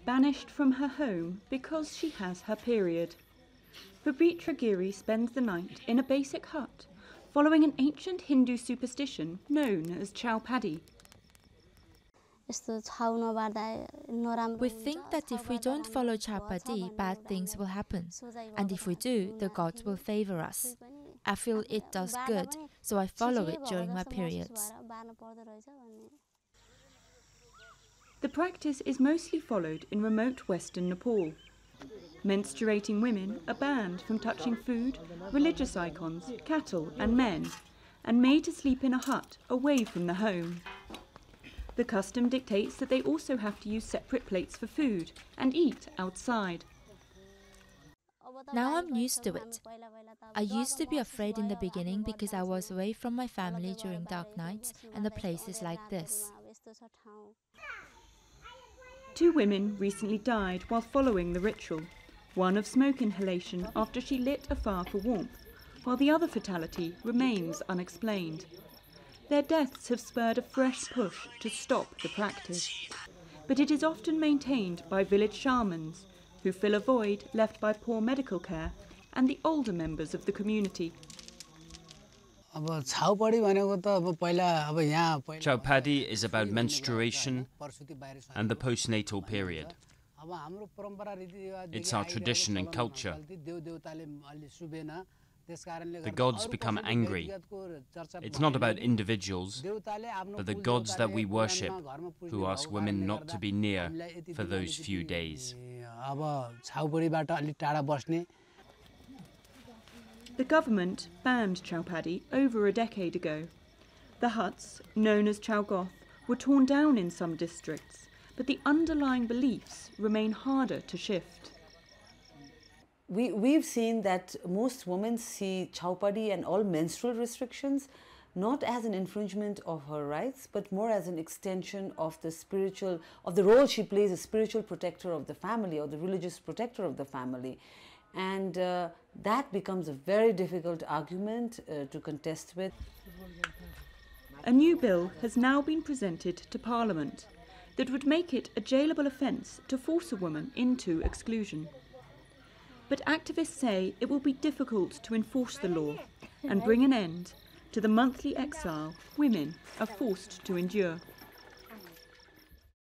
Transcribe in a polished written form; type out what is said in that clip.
banished from her home because she has her period. Babitra Giri spends the night in a basic hut, following an ancient Hindu superstition known as chhaupadi. We think that if we don't follow chhaupadi, bad things will happen. And if we do, the gods will favor us. I feel it does good, so I follow it during my periods. The practice is mostly followed in remote western Nepal. Menstruating women are banned from touching food, religious icons, cattle and men, and made to sleep in a hut away from the home. The custom dictates that they also have to use separate plates for food and eat outside. Now I'm used to it. I used to be afraid in the beginning because I was away from my family during dark nights and the places like this. 2 women recently died while following the ritual, one of smoke inhalation after she lit a fire for warmth, while the other fatality remains unexplained. Their deaths have spurred a fresh push to stop the practice, but it is often maintained by village shamans who fill a void left by poor medical care and the older members of the community. Chhaupadi is about menstruation and the postnatal period. It's our tradition and culture. The gods become angry. It's not about individuals, but the gods that we worship, who ask women not to be near for those few days. The government banned chhaupadi over a decade ago. The huts, known as chhaugoth, were torn down in some districts, but the underlying beliefs remain harder to shift. We've seen that most women see chhaupadi and all menstrual restrictions not as an infringement of her rights, but more as an extension of the role she plays as spiritual protector of the family or the religious protector of the family. And that becomes a very difficult argument to contest with. A new bill has now been presented to Parliament that would make it a jailable offence to force a woman into exclusion. But activists say it will be difficult to enforce the law and bring an end to the monthly exile women are forced to endure.